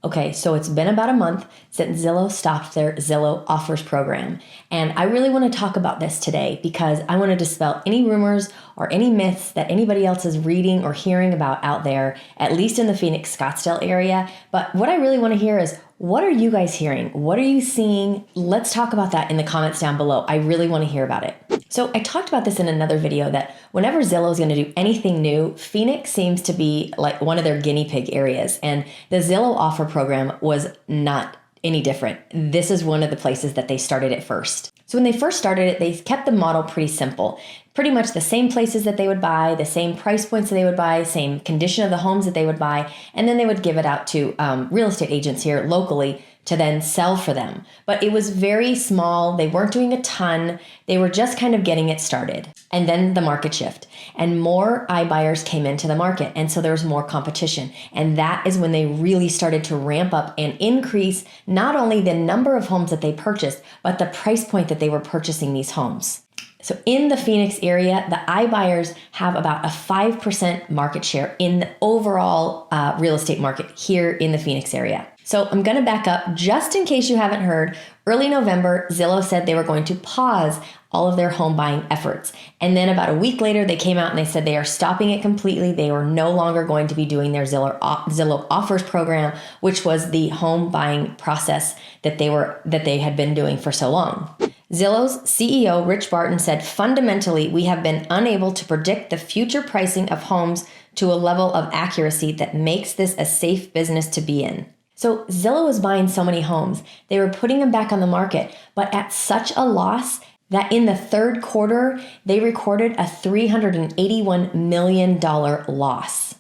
Okay, so it's been about a month since Zillow stopped their Zillow offers program. And I really want to talk about this today because I want to dispel any rumors or any myths that anybody else is reading or hearing about out there, at least in the Phoenix, Scottsdale area. But what I really want to hear is, what are you guys hearing? What are you seeing? Let's talk about that in the comments down below. I really want to hear about it. So I talked about this in another video that whenever Zillow is going to do anything new, Phoenix seems to be like one of their guinea pig areas. And the Zillow offer program was not any different. This is one of the places that they started it first. So when they first started it, they kept the model pretty simple. Pretty much the same places that they would buy, the same price points that they would buy, same condition of the homes that they would buy, and then they would give it out to real estate agents here locally to then sell for them. But it was very small. They weren't doing a ton. They were just kind of getting it started. And then the market shift and more iBuyers came into the market. And so there was more competition. And that is when they really started to ramp up and increase not only the number of homes that they purchased, but the price point that they were purchasing these homes. So in the Phoenix area, the iBuyers have about a 5% market share in the overall real estate market here in the Phoenix area. So I'm going to back up just in case you haven't heard. Early November, Zillow said they were going to pause all of their home buying efforts. And then about a week later, they came out and they said they are stopping it completely. They were no longer going to be doing their Zillow offers program, which was the home buying process that they had been doing for so long. Zillow's CEO, Rich Barton, said, fundamentally, we have been unable to predict the future pricing of homes to a level of accuracy that makes this a safe business to be in. So Zillow was buying so many homes. They were putting them back on the market, but at such a loss that in the third quarter, they recorded a $381 million loss.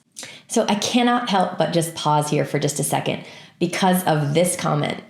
So I cannot help but just pause here for just a second because of this comment.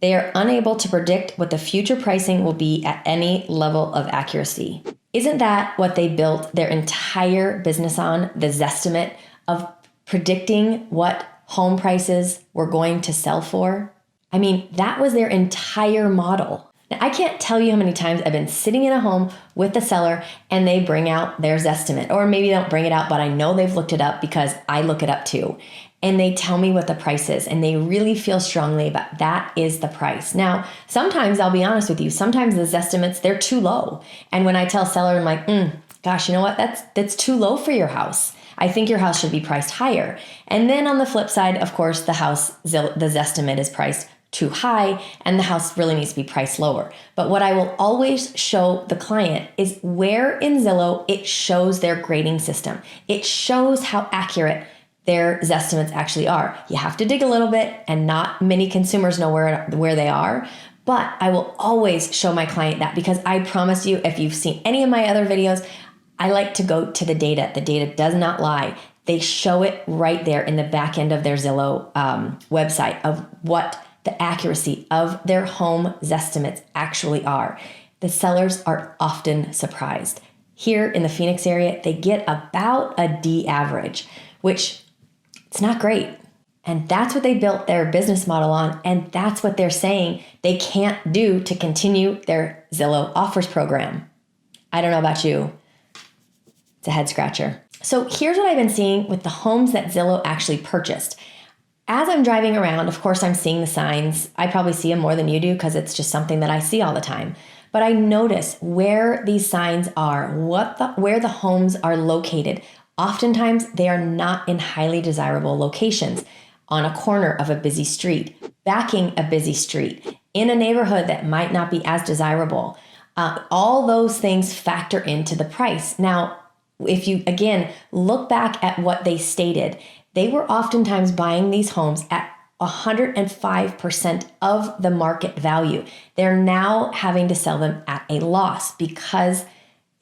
They are unable to predict what the future pricing will be at any level of accuracy. Isn't that what they built their entire business on, the Zestimate of predicting what home prices were going to sell for? I mean, that was their entire model. Now, I can't tell you how many times I've been sitting in a home with the seller and they bring out their Zestimate, or maybe they don't bring it out, but I know they've looked it up because I look it up too. And they tell me what the price is, and they really feel strongly about that is the price. Now, sometimes I'll be honest with you, sometimes the Zestimates, they're too low. And when I tell seller, I'm like, gosh, you know what? That's too low for your house. I think your house should be priced higher. And then on the flip side, of course, the Zestimate is priced too high and the house really needs to be priced lower. But what I will always show the client is where in Zillow it shows their grading system. It shows how accurate their Zestimates actually are. You have to dig a little bit, and not many consumers know where they are. But I will always show my client that because I promise you, if you've seen any of my other videos, I like to go to the data. The data does not lie. They show it right there in the back end of their Zillow website of what the accuracy of their home Zestimates actually are. The sellers are often surprised. Here in the Phoenix area, they get about a D average, which it's not great. And that's what they built their business model on. And that's what they're saying they can't do to continue their Zillow offers program. I don't know about you. It's a head scratcher. So here's what I've been seeing with the homes that Zillow actually purchased. As I'm driving around, of course, I'm seeing the signs. I probably see them more than you do because it's just something that I see all the time. But I notice where these signs are, where the homes are located. Oftentimes, they are not in highly desirable locations, on a corner of a busy street, backing a busy street, in a neighborhood that might not be as desirable. All those things factor into the price. Now, if you, again, look back at what they stated, they were oftentimes buying these homes at 105% of the market value. They're now having to sell them at a loss because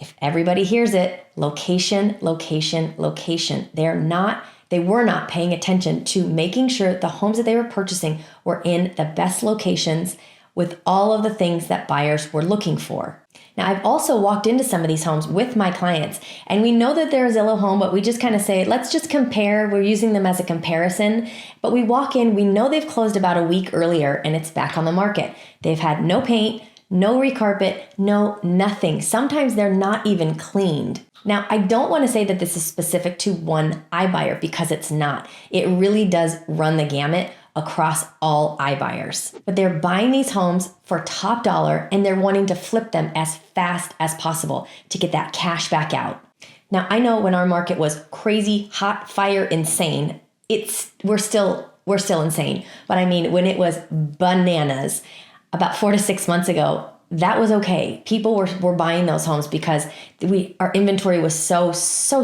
if everybody hears it, location, location, location. They were not paying attention to making sure the homes that they were purchasing were in the best locations with all of the things that buyers were looking for. Now, I've also walked into some of these homes with my clients, and we know that they're a Zillow home, but we just kind of say, let's just compare. We're using them as a comparison, but we walk in, we know they've closed about a week earlier and it's back on the market. They've had no paint, No recarpet, no nothing. Sometimes they're not even cleaned. Now, I don't want to say that this is specific to one iBuyer because it's not. It really does run the gamut across all iBuyers. But they're buying these homes for top dollar and they're wanting to flip them as fast as possible to get that cash back out. Now, I know when our market was crazy, hot, fire, insane, we're still insane. But I mean, when it was bananas about 4 to 6 months ago, that was okay. People were buying those homes because our inventory was so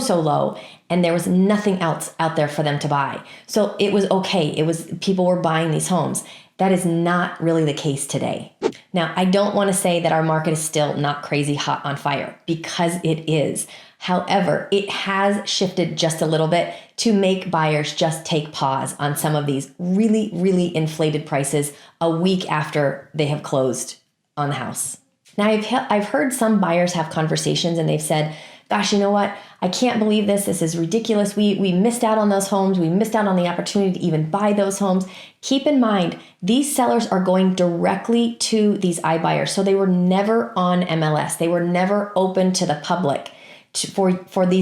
low and there was nothing else out there for them to buy. So it was okay. People were buying these homes. That is not really the case today. Now, I don't want to say that our market is still not crazy hot on fire because it is. However, it has shifted just a little bit to make buyers just take pause on some of these really, really inflated prices a week after they have closed on the house. Now, I've heard some buyers have conversations and they've said, gosh, you know what? I can't believe this. This is ridiculous. We missed out on those homes. We missed out on the opportunity to even buy those homes. Keep in mind, these sellers are going directly to these iBuyers. So they were never on MLS. They were never open to the public for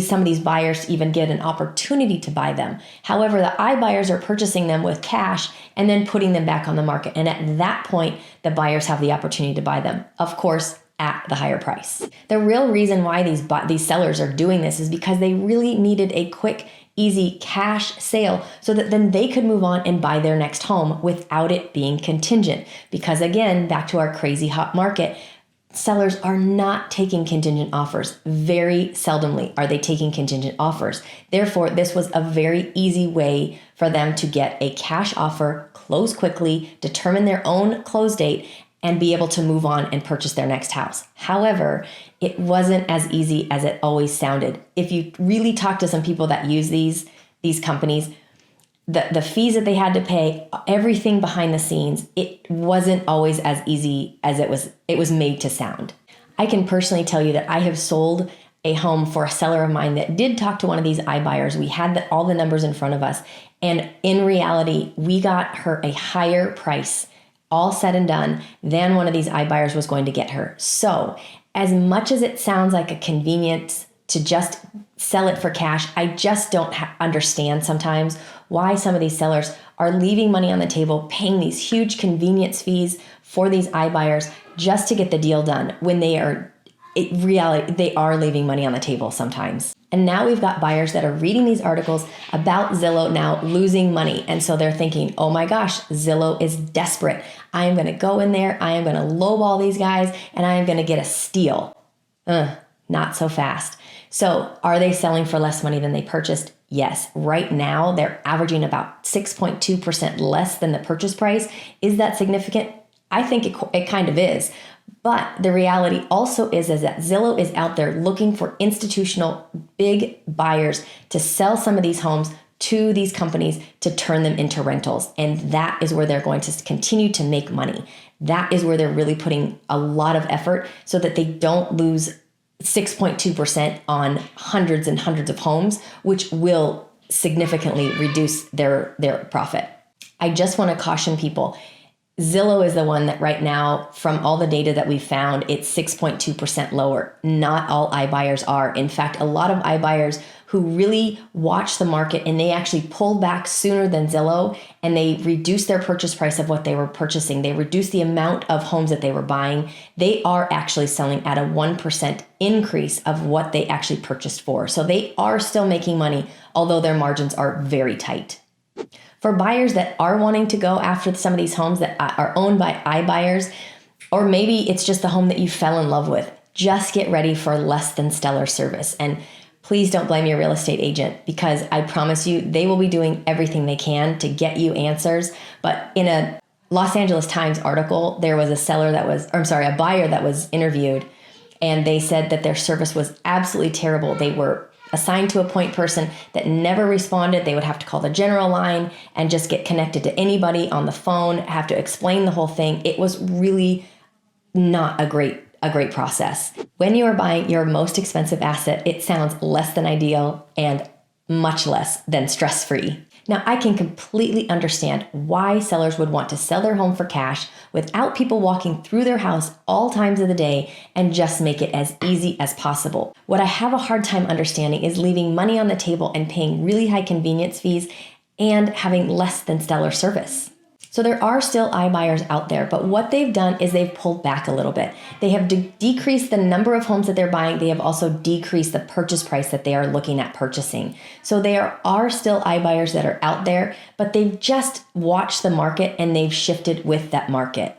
some of these buyers to even get an opportunity to buy them. However, the iBuyers are purchasing them with cash and then putting them back on the market. And at that point, the buyers have the opportunity to buy them, of course, at the higher price. The real reason why these sellers are doing this is because they really needed a quick, easy cash sale so that then they could move on and buy their next home without it being contingent. Because again, back to our crazy hot market, sellers are not taking contingent offers. Very seldomly are they taking contingent offers. Therefore, this was a very easy way for them to get a cash offer, close quickly, determine their own close date, and be able to move on and purchase their next house. However, it wasn't as easy as it always sounded. If you really talk to some people that use these companies, the fees that they had to pay, everything behind the scenes, it wasn't always as easy as it was made to sound. I can personally tell you that I have sold a home for a seller of mine that did talk to one of these iBuyers. We had all the numbers in front of us. And in reality, we got her a higher price, all said and done, than one of these iBuyers was going to get her. So as much as it sounds like a convenience to just sell it for cash, I just don't understand sometimes why some of these sellers are leaving money on the table, paying these huge convenience fees for these iBuyers just to get the deal done when they are leaving money on the table sometimes. And now we've got buyers that are reading these articles about Zillow now losing money. And so they're thinking, oh my gosh, Zillow is desperate. I am going to go in there. I am going to lowball these guys and I am going to get a steal. Not so fast. So are they selling for less money than they purchased? Yes. Right now, they're averaging about 6.2% less than the purchase price. Is that significant? I think it kind of is. But the reality also is that Zillow is out there looking for institutional big buyers to sell some of these homes to these companies to turn them into rentals. And that is where they're going to continue to make money. That is where they're really putting a lot of effort so that they don't lose 6.2% on hundreds and hundreds of homes, which will significantly reduce their profit. I just want to caution people. Zillow is the one that right now, from all the data that we found, it's 6.2% lower. Not all iBuyers are. In fact, a lot of iBuyers who really watch the market and they actually pulled back sooner than Zillow and they reduced their purchase price of what they were purchasing. They reduced the amount of homes that they were buying. They are actually selling at a 1% increase of what they actually purchased for. So they are still making money, although their margins are very tight. For buyers that are wanting to go after some of these homes that are owned by iBuyers, or maybe it's just the home that you fell in love with, just get ready for less than stellar service. And please don't blame your real estate agent because I promise you they will be doing everything they can to get you answers. But in a Los Angeles Times article, there was a buyer that was interviewed and they said that their service was absolutely terrible. They were assigned to a point person that never responded. They would have to call the general line and just get connected to anybody on the phone, have to explain the whole thing. It was really not a great process. When you are buying your most expensive asset, it sounds less than ideal and much less than stress-free. Now, I can completely understand why sellers would want to sell their home for cash without people walking through their house all times of the day and just make it as easy as possible. What I have a hard time understanding is leaving money on the table and paying really high convenience fees and having less than stellar service. So there are still iBuyers out there, but what they've done is they've pulled back a little bit. They have decreased the number of homes that they're buying. They have also decreased the purchase price that they are looking at purchasing. So there are still iBuyers that are out there, but they've just watched the market and they've shifted with that market.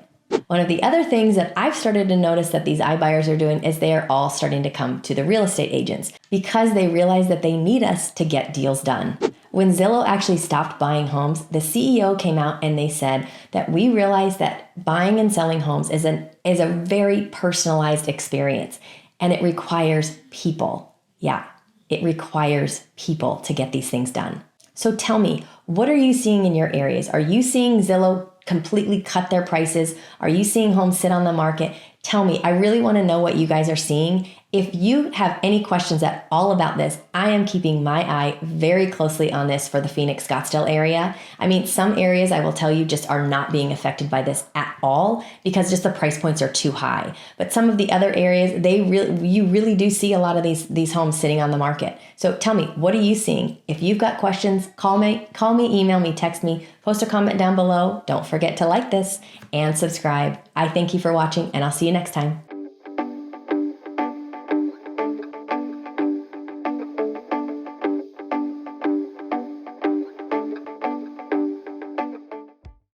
One of the other things that I've started to notice that these iBuyers are doing is they are all starting to come to the real estate agents because they realize that they need us to get deals done. When Zillow actually stopped buying homes, the CEO came out and they said that we realize that buying and selling homes is a very personalized experience and it requires people. Yeah, it requires people to get these things done. So tell me, what are you seeing in your areas? Are you seeing Zillow completely cut their prices? Are you seeing homes sit on the market? Tell me, I really want to know what you guys are seeing. If you have any questions at all about this, I am keeping my eye very closely on this for the Phoenix Scottsdale area. I mean, some areas I will tell you just are not being affected by this at all because just the price points are too high. But some of the other areas, you really do see a lot of these homes sitting on the market. So tell me, what are you seeing? If you've got questions, call me, email me, text me, post a comment down below. Don't forget to like this and subscribe. I thank you for watching and I'll see you next time.